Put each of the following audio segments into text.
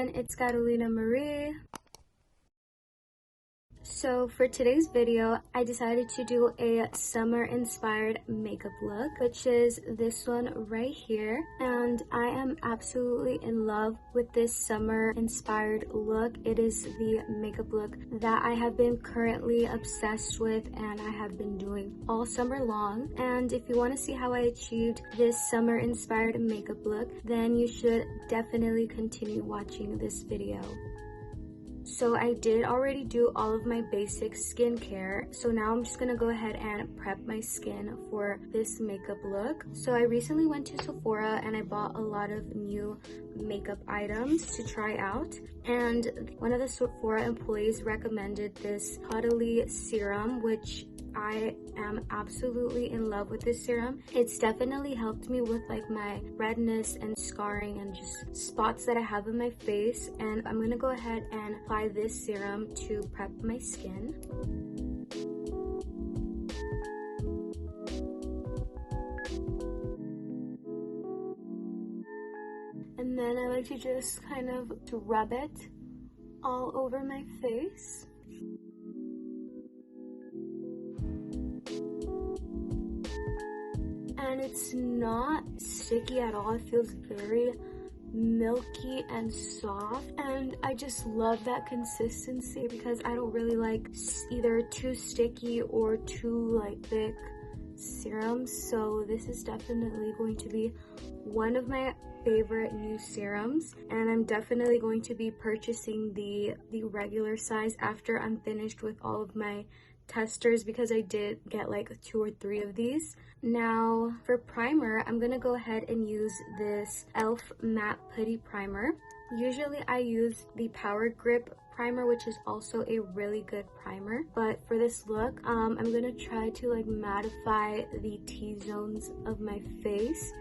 everyone, it's Carrolinamarrie. So for today's video, I decided to do a summer inspired makeup look, which is this one right here. And I am absolutely in love with this summer inspired look. It is the makeup look that I have been currently obsessed with and I have been doing all summer long. And if you want to see how I achieved this summer inspired makeup look, then you should definitely continue watching this video. So I did already do all of my basic skincare, so now I'm just gonna go ahead and prep my skin for this makeup look. So I recently went to Sephora and I bought a lot of new makeup items to try out, and one of the Sephora employees recommended this Caudalie serum, which I am absolutely in love with this serum. It's definitely helped me with like my redness and scarring and just spots that I have in my face, and I'm gonna go ahead and apply this serum to prep my skin. And then I like to just kind of rub it all over my face. And it's not sticky at all. It feels very milky and soft, and I just love that consistency because I don't really like either too sticky or too like thick serums. So this is definitely going to be one of my favorite new serums, and I'm definitely going to be purchasing the regular size after I'm finished with all of my testers, because I did get like 2 or 3 of these. Now for primer, I'm gonna go ahead and use this e.l.f. matte putty primer. Usually I use the Power Grip primer, which is also a really good primer, but for this look I'm gonna try to like mattify the T-zones of my face.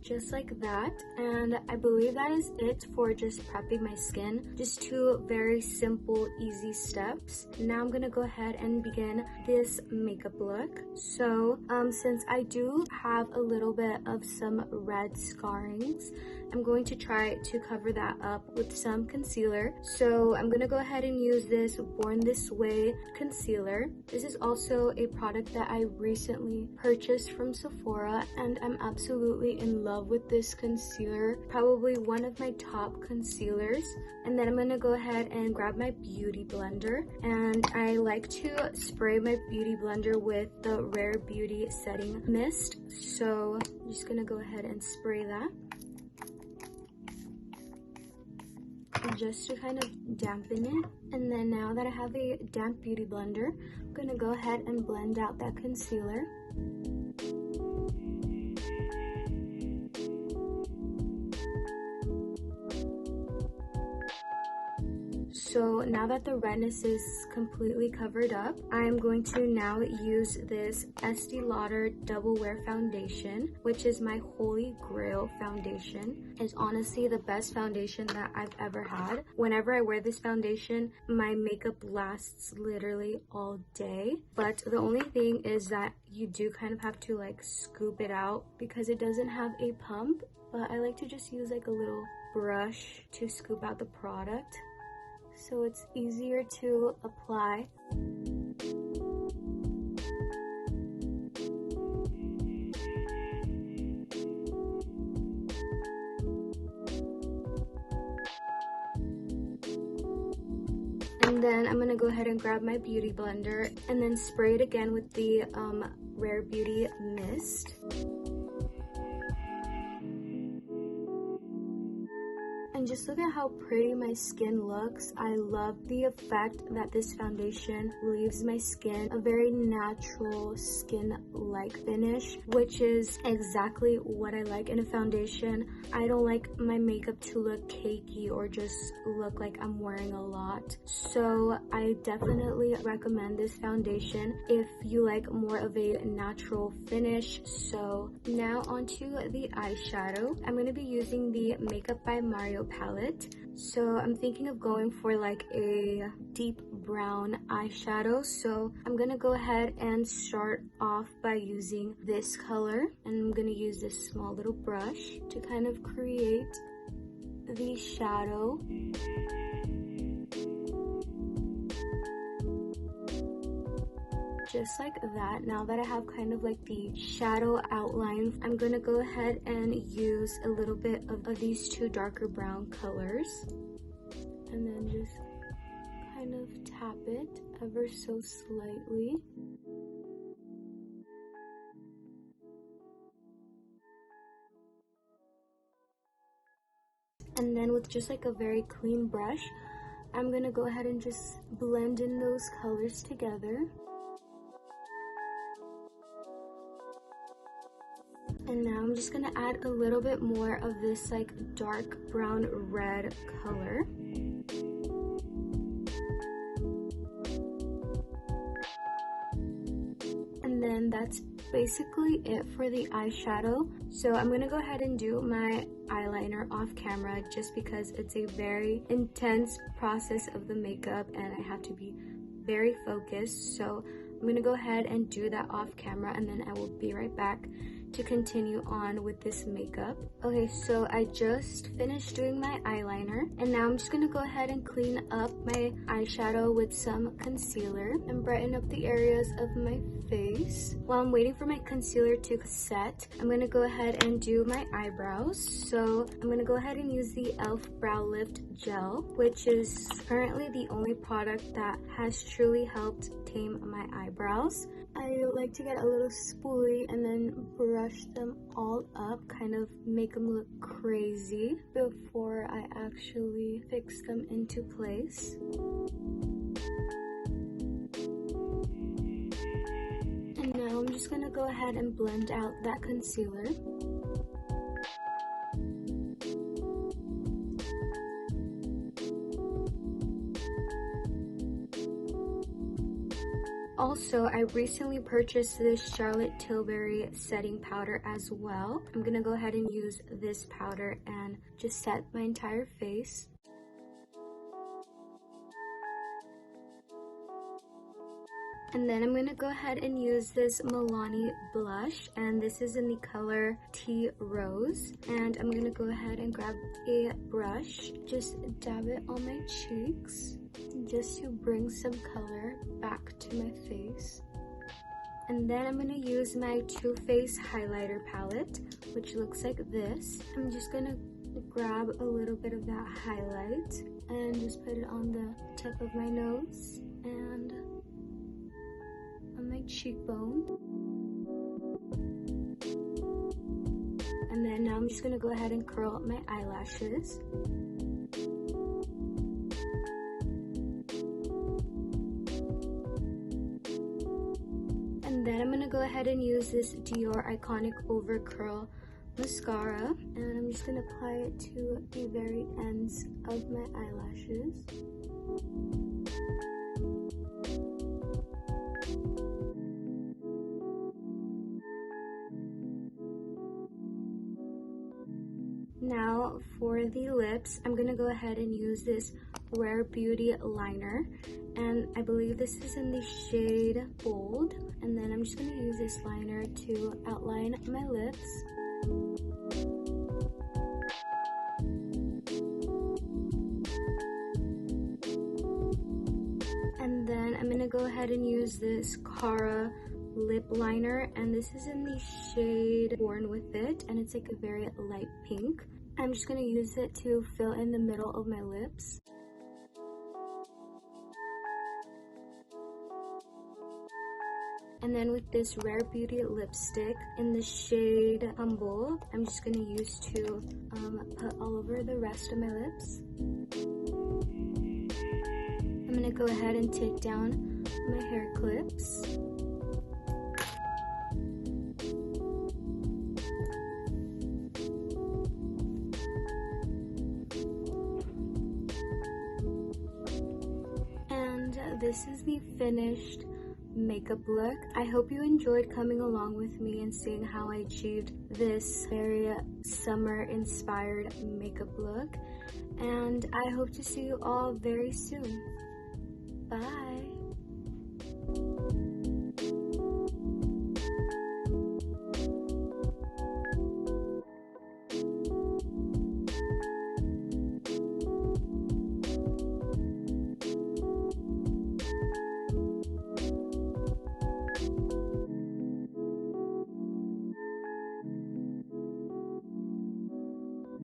Just like that, and I believe that is it for just prepping my skin. Just 2 very simple, easy steps. Now I'm gonna go ahead and begin this makeup look. So since I do have a little bit of some red scarrings, I'm going to try to cover that up with some concealer. So I'm gonna go ahead and use this Born This Way concealer. This is also a product that I recently purchased from Sephora, and I'm absolutely in love with this concealer. Probably one of my top concealers. And then I'm gonna go ahead and grab my beauty blender, and I like to spray my beauty blender with the Rare Beauty setting mist. So I'm just gonna go ahead and spray that just to kind of dampen it. And then now that I have a damp beauty blender, I'm gonna go ahead and blend out that concealer. So now that the redness is completely covered up, I'm going to now use this Estee Lauder Double Wear Foundation, which is my holy grail foundation. It's honestly the best foundation that I've ever had. Whenever I wear this foundation, my makeup lasts literally all day. But the only thing is that you do kind of have to like scoop it out because it doesn't have a pump. But I like to just use like a little brush to scoop out the product, so it's easier to apply. And then I'm gonna go ahead and grab my beauty blender and then spray it again with the Rare Beauty mist. And just look at how pretty my skin looks. I love the effect that this foundation leaves my skin, a very natural skin-like finish, which is exactly what I like in a foundation. I don't like my makeup to look cakey or just look like I'm wearing a lot. So I definitely recommend this foundation if you like more of a natural finish. So now onto the eyeshadow. I'm going to be using the Makeup by Mario palette. So I'm thinking of going for like a deep brown eyeshadow. So I'm gonna go ahead and start off by using this color, and I'm gonna use this small little brush to kind of create the shadow. Just like that. Now that I have kind of like the shadow outline, I'm gonna go ahead and use a little bit of these two darker brown colors, and then just kind of tap it ever so slightly. And then with just like a very clean brush, I'm gonna go ahead and just blend in those colors together. And now I'm just gonna add a little bit more of this like dark brown red color. And then that's basically it for the eyeshadow. So I'm gonna go ahead and do my eyeliner off camera just because it's a very intense process of the makeup and I have to be very focused. So I'm gonna go ahead and do that off camera, and then I will be right back to continue on with this makeup. Okay, so I just finished doing my eyeliner, and now I'm just gonna go ahead and clean up my eyeshadow with some concealer and brighten up the areas of my face. While I'm waiting for my concealer to set, I'm gonna go ahead and do my eyebrows. So I'm gonna go ahead and use the e.l.f. Brow Lift Gel, which is currently the only product that has truly helped tame my eyebrows. I like to get a little spoolie and then brush them all up, kind of make them look crazy before I actually fix them into place. And now I'm just gonna go ahead and blend out that concealer. Also, I recently purchased this Charlotte Tilbury setting powder as well. I'm gonna go ahead and use this powder and just set my entire face. And then I'm gonna go ahead and use this Milani blush, and this is in the color Tea Rose. And I'm gonna go ahead and grab a brush, just dab it on my cheeks, just to bring some color back to my face. And then I'm gonna use my Too Faced highlighter palette, which looks like this. I'm just gonna grab a little bit of that highlight and just put it on the tip of my nose and on my cheekbone. And then now I'm just gonna go ahead and curl up my eyelashes. And then I'm gonna go ahead and use this Dior Iconic Over Curl mascara, and I'm just gonna apply it to the very ends of my eyelashes. Now for the lips, I'm gonna go ahead and use this Rare Beauty liner, and I believe this is in the shade Bold. And then I'm just gonna use this liner to outline my lips. And then I'm gonna go ahead and use this Cara lip liner, and this is in the shade Born With It, and it's like a very light pink. I'm just gonna use it to fill in the middle of my lips. And then with this Rare Beauty lipstick in the shade Humble, I'm just gonna use to put all over the rest of my lips. I'm gonna go ahead and take down my hair clips. And this is the finished makeup look. I hope you enjoyed coming along with me and seeing how I achieved this very summer inspired makeup look, and I hope to see you all very soon. Bye.